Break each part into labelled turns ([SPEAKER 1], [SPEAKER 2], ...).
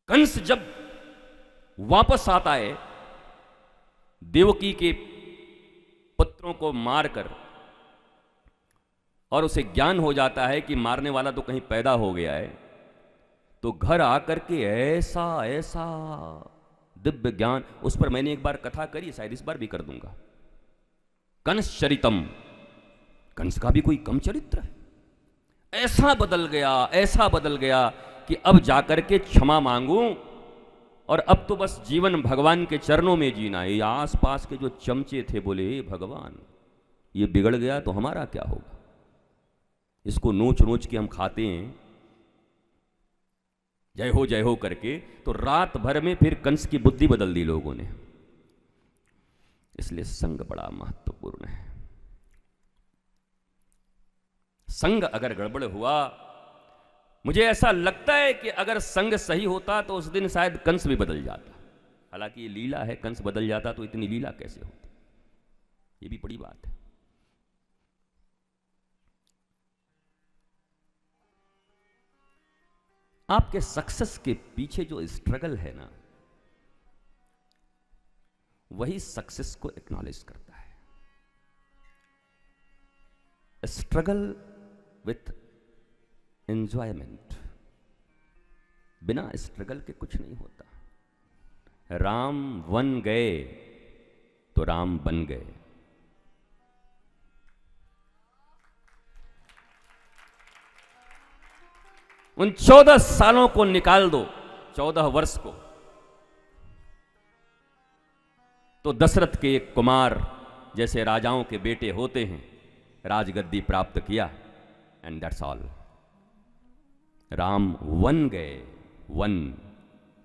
[SPEAKER 1] कंस जब वापस आता है देवकी के पुत्रों को मारकर, और उसे ज्ञान हो जाता है कि मारने वाला तो कहीं पैदा हो गया है, तो घर आकर के ऐसा ऐसा दिव्य ज्ञान, उस पर मैंने एक बार कथा करी, शायद इस बार भी कर दूंगा। कंस चरितम, कंस का भी कोई कम चरित्र है? ऐसा बदल गया कि अब जाकर के क्षमा मांगूं और अब तो बस जीवन भगवान के चरणों में जीना है। आस पास के जो चमचे थे बोले, भगवान ये बिगड़ गया तो हमारा क्या होगा? इसको नोच नोच के हम खाते हैं जय हो करके, तो रात भर में फिर कंस की बुद्धि बदल दी लोगों ने। इसलिए संग बड़ा महत्वपूर्ण है। संग अगर गड़बड़ हुआ, मुझे ऐसा लगता है कि अगर संग सही होता तो उस दिन शायद कंस भी बदल जाता। हालांकि ये लीला है, कंस बदल जाता तो इतनी लीला कैसे होती, ये भी बड़ी बात है। आपके सक्सेस के पीछे जो स्ट्रगल है ना, वही सक्सेस को एक्नॉलेज करता है। स्ट्रगल विथ एंजॉयमेंट, बिना स्ट्रगल के कुछ नहीं होता। राम वन गए तो राम बन गए। उन 14 सालों को निकाल दो, 14 वर्ष को, तो दशरथ के एक कुमार जैसे राजाओं के बेटे होते हैं, राजगद्दी प्राप्त किया, and that's all. Ram one गए, वन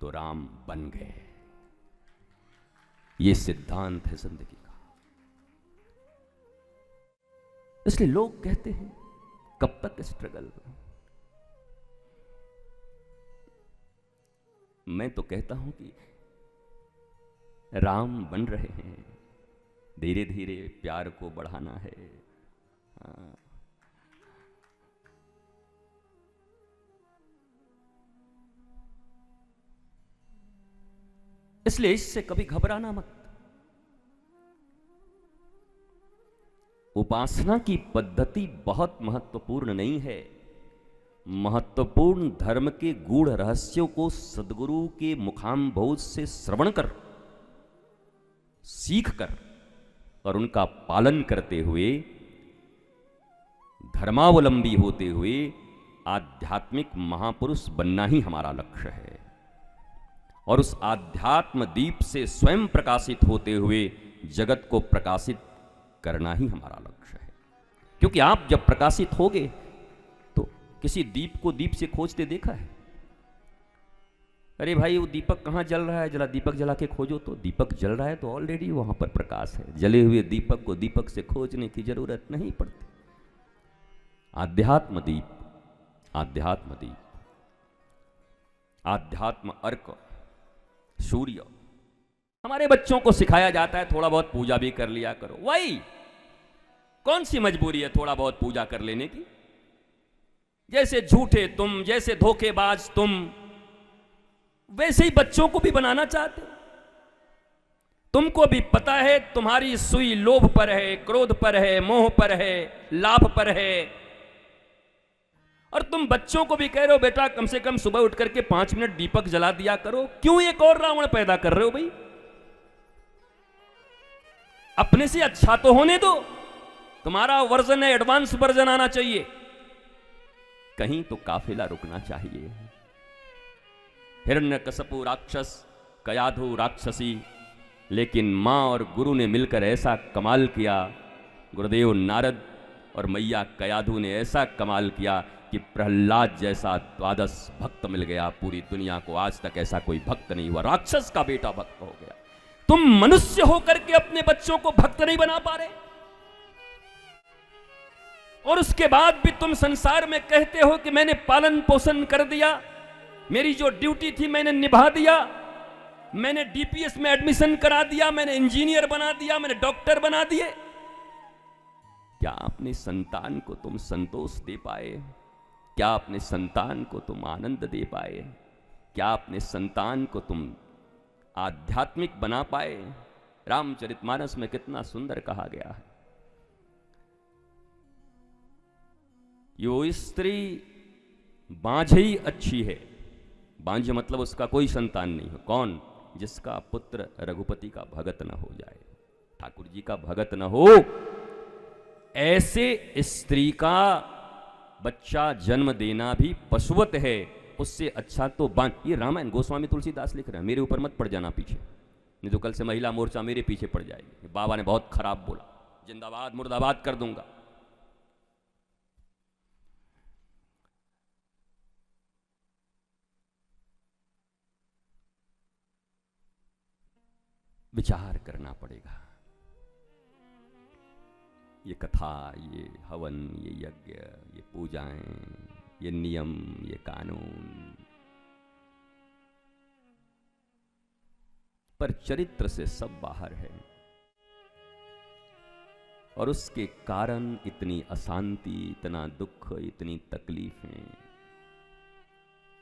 [SPEAKER 1] तो राम बन गए। ये सिद्धांत है जिंदगी का। इसलिए लोग कहते हैं कब तक स्ट्रगल। मैं तो कहता हूं कि राम बन रहे हैं, धीरे धीरे प्यार को बढ़ाना है। इसलिए इससे कभी घबराना मत। उपासना की पद्धति बहुत महत्वपूर्ण नहीं है। महत्वपूर्ण धर्म के गूढ़ रहस्यों को सद्गुरु के मुखाम्भोज से श्रवण कर, सीख कर और उनका पालन करते हुए, धर्मावलंबी होते हुए आध्यात्मिक महापुरुष बनना ही हमारा लक्ष्य है। और उस आध्यात्म दीप से स्वयं प्रकाशित होते हुए जगत को प्रकाशित करना ही हमारा लक्ष्य है। क्योंकि आप जब प्रकाशित होगे तो किसी दीप को दीप से खोजते देखा है? अरे भाई वो दीपक कहाँ जल रहा है, जला दीपक जला के खोजो। तो दीपक जल रहा है तो ऑलरेडी वहां पर प्रकाश है। जले हुए दीपक को दीपक से खोजने की जरूरत नहीं पड़ती। आध्यात्म दीप, आध्यात्म दीप, आध्यात्म अर्क, सूर्य। हमारे बच्चों को सिखाया जाता है थोड़ा बहुत पूजा भी कर लिया करो। वही कौन सी मजबूरी है थोड़ा बहुत पूजा कर लेने की? जैसे झूठे तुम, जैसे धोखेबाज तुम, वैसे ही बच्चों को भी बनाना चाहते हो। तुमको भी पता है तुम्हारी सुई लोभ पर है, क्रोध पर है, मोह पर है, लाभ पर है, और तुम बच्चों को भी कह रहे हो बेटा कम से कम सुबह उठ करके 5 मिनट दीपक जला दिया करो। क्यों एक और रावण पैदा कर रहे हो भाई? अपने से अच्छा तो होने दो। तुम्हारा वर्जन है, एडवांस वर्जन आना चाहिए। कहीं तो काफिला रुकना चाहिए। हिरण्यकशपु राक्षस, कयाधु राक्षसी, लेकिन मां और गुरु ने मिलकर ऐसा कमाल किया, गुरुदेव नारद और मैया कयाधु ने ऐसा कमाल किया कि प्रहलाद जैसा द्वादश भक्त मिल गया पूरी दुनिया को। आज तक ऐसा कोई भक्त नहीं हुआ। राक्षस का बेटा भक्त हो गया। तुम मनुष्य होकर के अपने बच्चों को भक्त नहीं बना पा रहे, और उसके बाद भी तुम संसार में कहते हो कि मैंने पालन पोषण कर दिया, मेरी जो ड्यूटी थी मैंने निभा दिया, मैंने डीपीएस में एडमिशन करा दिया, मैंने इंजीनियर बना दिया, मैंने डॉक्टर बना दिए। क्या अपने संतान को तुम संतोष दे पाए? क्या अपने संतान को तुम आनंद दे पाए? क्या अपने संतान को तुम आध्यात्मिक बना पाए? रामचरितमानस में कितना सुंदर कहा गया है, यो स्त्री बांझी अच्छी है। बांझ मतलब उसका कोई संतान नहीं हो। कौन? जिसका पुत्र रघुपति का भगत न हो जाए, ठाकुर जी का भगत न हो, ऐसे स्त्री का बच्चा जन्म देना भी पशुवत है। उससे अच्छा तो बांझ। ये रामायण गोस्वामी तुलसीदास लिख रहे हैं, मेरे ऊपर मत पड़ जाना पीछे, नहीं तो कल से महिला मोर्चा मेरे पीछे पड़ जाएगी। बाबा ने बहुत खराब बोला, जिंदाबाद मुर्दाबाद कर दूंगा। विचार करना पड़ेगा। ये कथा, ये हवन, ये यज्ञ, ये पूजाएं, ये नियम, ये कानून, पर चरित्र से सब बाहर है। और उसके कारण इतनी अशांति, इतना दुख, इतनी तकलीफें।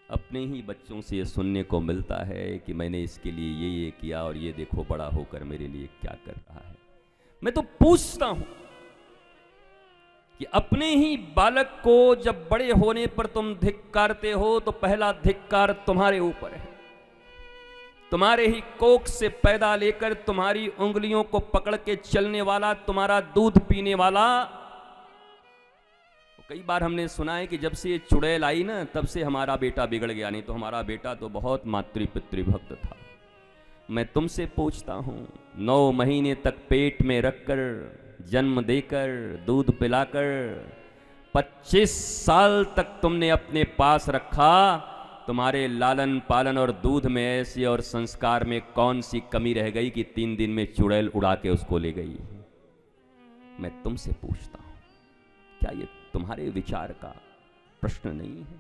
[SPEAKER 1] अपने ही बच्चों से ये सुनने को मिलता है कि मैंने इसके लिए ये किया और ये देखो बड़ा होकर मेरे लिए क्या कर रहा है। मैं तो पूछता हूं कि अपने ही बालक को जब बड़े होने पर तुम धिक्कारते हो तो पहला धिक्कार तुम्हारे ऊपर है। तुम्हारे ही कोख से पैदा लेकर तुम्हारी उंगलियों को पकड़ के चलने वाला, तुम्हारा दूध पीने वाला। कई बार हमने सुना है कि जब से ये चुड़ैल आई ना, तब से हमारा बेटा बिगड़ गया, नहीं तो हमारा बेटा तो बहुत मातृ पितृभक्त था। मैं तुमसे पूछता हूं, 9 महीने तक पेट में रखकर, जन्म देकर, दूध पिलाकर 25 साल तक तुमने अपने पास रखा, तुम्हारे लालन पालन और दूध में ऐसी और संस्कार में कौन सी कमी रह गई कि 3 दिन में चुड़ैल उड़ा के उसको ले गई? मैं तुमसे पूछता हूं, क्या ये तुम्हारे विचार का प्रश्न नहीं है?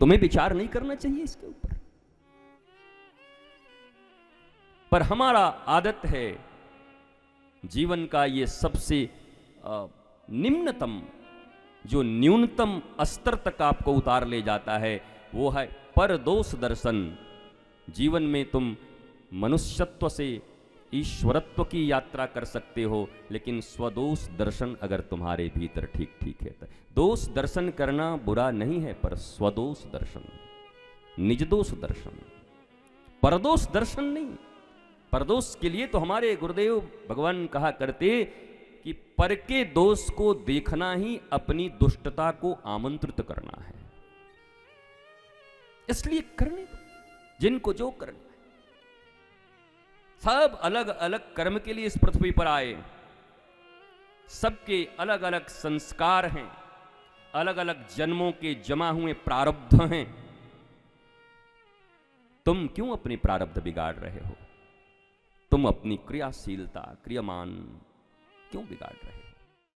[SPEAKER 1] तुम्हें विचार नहीं करना चाहिए इसके ऊपर? पर हमारा आदत है जीवन का ये सबसे निम्नतम, जो न्यूनतम स्तर तक आपको उतार ले जाता है, वो है परदोष दर्शन। जीवन में तुम मनुष्यत्व से ईश्वरत्व की यात्रा कर सकते हो, लेकिन स्वदोष दर्शन अगर तुम्हारे भीतर ठीक ठीक है तो। दोष दर्शन करना बुरा नहीं है, पर स्वदोष दर्शन, निजदोष दर्शन, परदोष दर्शन नहीं। परदोष के लिए तो हमारे गुरुदेव भगवान कहा करते कि पर के दोष को देखना ही अपनी दुष्टता को आमंत्रित करना है। इसलिए करने दो जिनको जो करना है। सब अलग अलग कर्म के लिए इस पृथ्वी पर आए, सबके अलग अलग संस्कार हैं, अलग अलग जन्मों के जमा हुए प्रारब्ध हैं। तुम क्यों अपने प्रारब्ध बिगाड़ रहे हो? तुम अपनी क्रियाशीलता, क्रियामान क्यों बिगाड़ रहे हो?